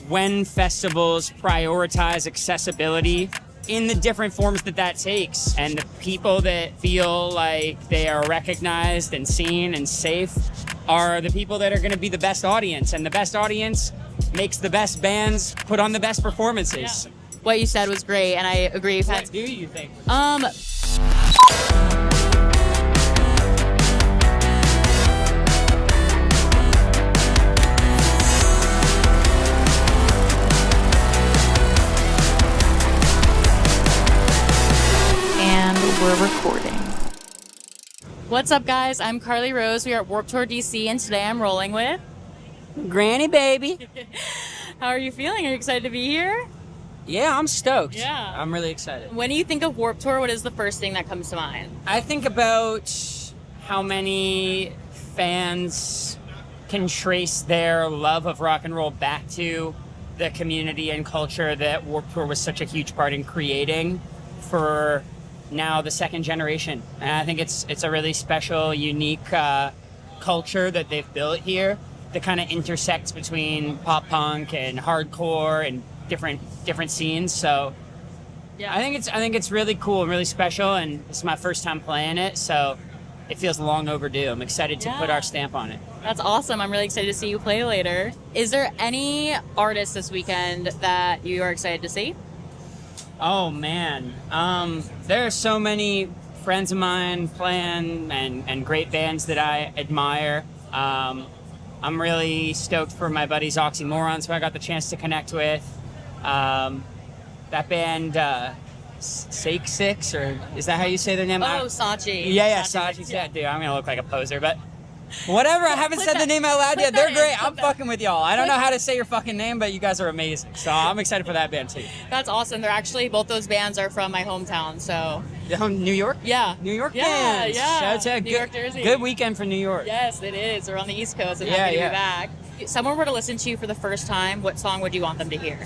when festivals prioritize accessibility in the different forms that takes. And the people that feel like they are recognized and seen and safe are the people that are going to be the best audience. And the best audience makes the best bands put on the best performances. Yeah. What you said was great, and I agree. What do you think? We're recording. What's up, guys? I'm Karlee Rose. We are at Warped Tour DC, and today I'm rolling with Granny Baby. How are you feeling? Are you excited to be here? Yeah, I'm stoked. Yeah. I'm really excited. When you think of Warped Tour, what is the first thing that comes to mind? I think about how many fans can trace their love of rock and roll back to the community and culture that Warped Tour was such a huge part in creating for now the second generation. And I think it's a really special, unique culture that they've built here that kind of intersects between pop punk and hardcore and different scenes. So yeah, I think it's really cool and really special, and it's my first time playing it, so it feels long overdue. I'm excited to put our stamp on it. That's awesome. I'm really excited to see you play later. Is there any artists this weekend that you are excited to see? Oh man, there are so many friends of mine playing and great bands that I admire. I'm really stoked for my buddies Oxymorons, who I got the chance to connect with. That band, Sake Six, or is that how you say their name? Oh, Sachi. Yeah, Sachi. Yeah, dude, I'm gonna look like a poser, but whatever. I haven't said the name out loud yet. They're great. I'm fucking with y'all. I don't know how to say your fucking name, but you guys are amazing. So I'm excited for that band too. That's awesome. They're actually, both those bands are from my hometown, so. New York? Yeah. New York bands. Yeah. Shout out to New York, Jersey. Good weekend for New York. Yes, it is. We're on the East Coast and happy to be back. If someone were to listen to you for the first time, what song would you want them to hear?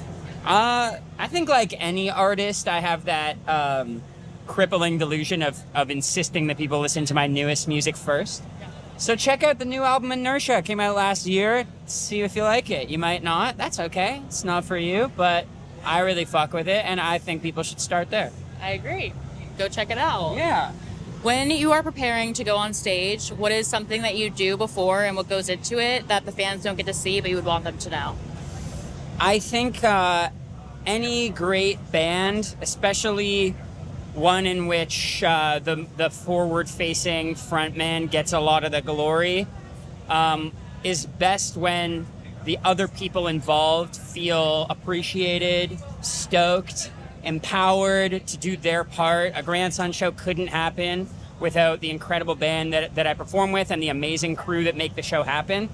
I think like any artist, I have that crippling delusion of insisting that people listen to my newest music first. So check out the new album Inertia. It came out last year. See if you like it. You might not. That's okay. It's not for you, but I really fuck with it, and I think people should start there. I agree. Go check it out. Yeah. When you are preparing to go on stage, what is something that you do before and what goes into it that the fans don't get to see but you would want them to know? I think any great band, especially one in which the forward-facing frontman gets a lot of the glory, is best when the other people involved feel appreciated, stoked, empowered to do their part. A Grandson show couldn't happen without the incredible band that I perform with and the amazing crew that make the show happen.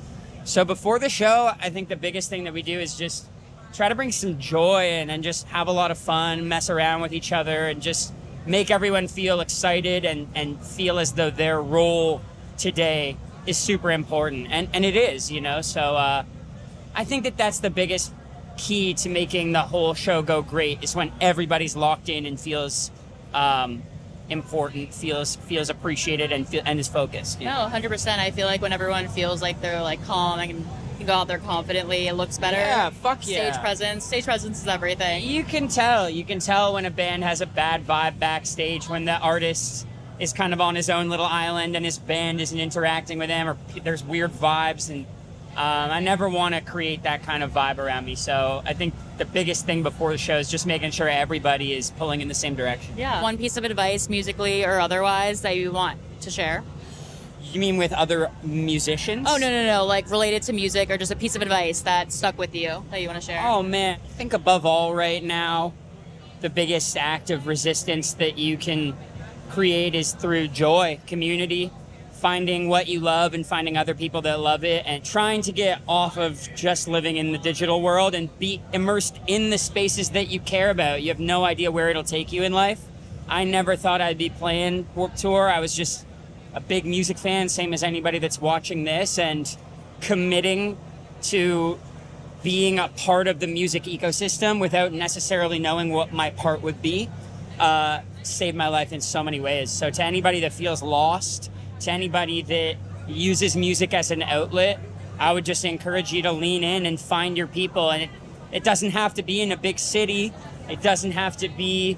So before the show, I think the biggest thing that we do is just try to bring some joy and just have a lot of fun, mess around with each other, and just make everyone feel excited and feel as though their role today is super important. And it is, you know? So I think that's the biggest key to making the whole show go great, is when everybody's locked in and feels important, feels appreciated, and is focused. No, 100%. I feel like when everyone feels like they're like calm, I can go out there confidently. It looks better. Yeah, fuck yeah. Stage presence is everything. You can tell when a band has a bad vibe backstage, when the artist is kind of on his own little island and his band isn't interacting with him, or there's weird vibes, and I never want to create that kind of vibe around me. So I think the biggest thing before the show is just making sure everybody is pulling in the same direction. Yeah. One piece of advice, musically or otherwise, that you want to share? You mean with other musicians? Oh, no. Like related to music, or just a piece of advice that stuck with you that you want to share? Oh, man. I think above all right now, the biggest act of resistance that you can create is through joy, community, finding what you love and finding other people that love it, and trying to get off of just living in the digital world and be immersed in the spaces that you care about. You have no idea where it'll take you in life. I never thought I'd be playing Warped Tour. I was just a big music fan, same as anybody that's watching this, and committing to being a part of the music ecosystem without necessarily knowing what my part would be saved my life in so many ways. So to anybody that feels lost, to anybody that uses music as an outlet, I would just encourage you to lean in and find your people. And It doesn't have to be in a big city. It doesn't have to be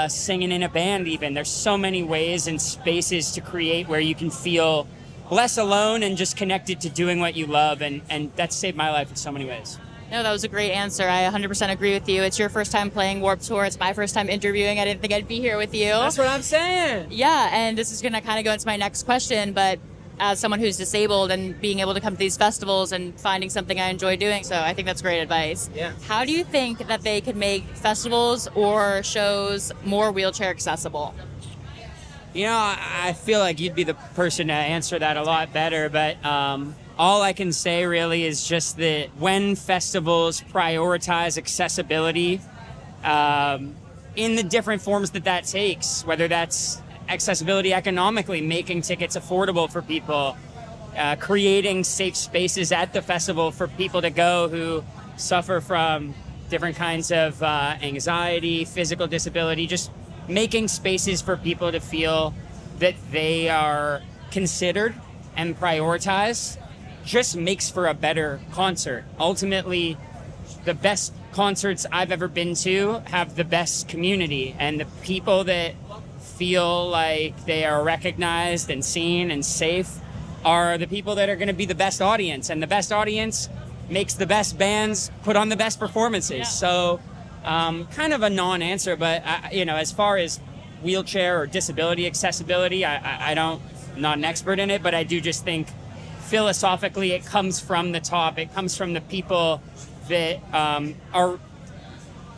singing in a band even. There's so many ways and spaces to create where you can feel less alone and just connected to doing what you love. And that's saved my life in so many ways. No, that was a great answer. I 100% agree with you. It's your first time playing Warped Tour. It's my first time interviewing. I didn't think I'd be here with you. That's what I'm saying. Yeah, and this is going to kind of go into my next question, but as someone who's disabled and being able to come to these festivals and finding something I enjoy doing, so I think that's great advice. Yeah. How do you think that they could make festivals or shows more wheelchair accessible? You know, I feel like you'd be the person to answer that a lot better, but all I can say really is just that when festivals prioritize accessibility in the different forms that takes, whether that's accessibility economically, making tickets affordable for people, creating safe spaces at the festival for people to go who suffer from different kinds of anxiety, physical disability, just making spaces for people to feel that they are considered and prioritized just makes for a better concert. Ultimately, the best concerts I've ever been to have the best community, and the people that feel like they are recognized and seen and safe are the people that are going to be the best audience, and the best audience makes the best bands put on the best performances. Yeah. So kind of a non-answer, but as far as wheelchair or disability accessibility, I'm not an expert in it, but I do just think philosophically it comes from the top. It comes from the people that are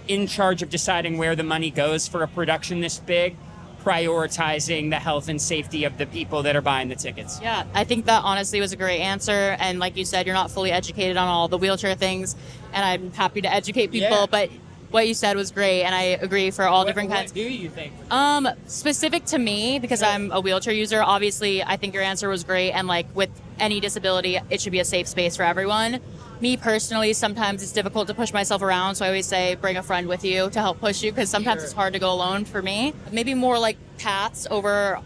in charge of deciding where the money goes for a production this big, prioritizing the health and safety of the people that are buying the tickets. Yeah, I think that honestly was a great answer. And like you said, you're not fully educated on all the wheelchair things, and I'm happy to educate people. Yeah. But what you said was great, and I agree for all different kinds. What do you think? Specific to me, because I'm a wheelchair user, obviously, I think your answer was great. And like with any disability, it should be a safe space for everyone. Me personally, sometimes it's difficult to push myself around, so I always say bring a friend with you to help push you, because sometimes it's hard to go alone for me. Maybe more like paths over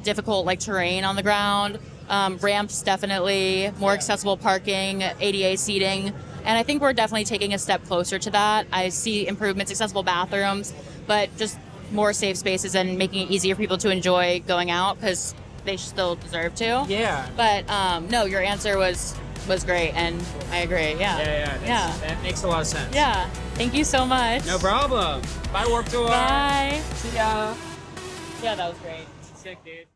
difficult like terrain on the ground, ramps definitely, more accessible parking, ADA seating, and I think we're definitely taking a step closer to that. I see improvements, accessible bathrooms, but just more safe spaces and making it easier for people to enjoy going out, because they still deserve to. Yeah. But no, your answer was great, and I agree. Yeah. That makes a lot of sense. Yeah. Thank you so much. No problem. Bye, Warped Tour. Bye. See ya. Yeah, that was great. Sick, dude.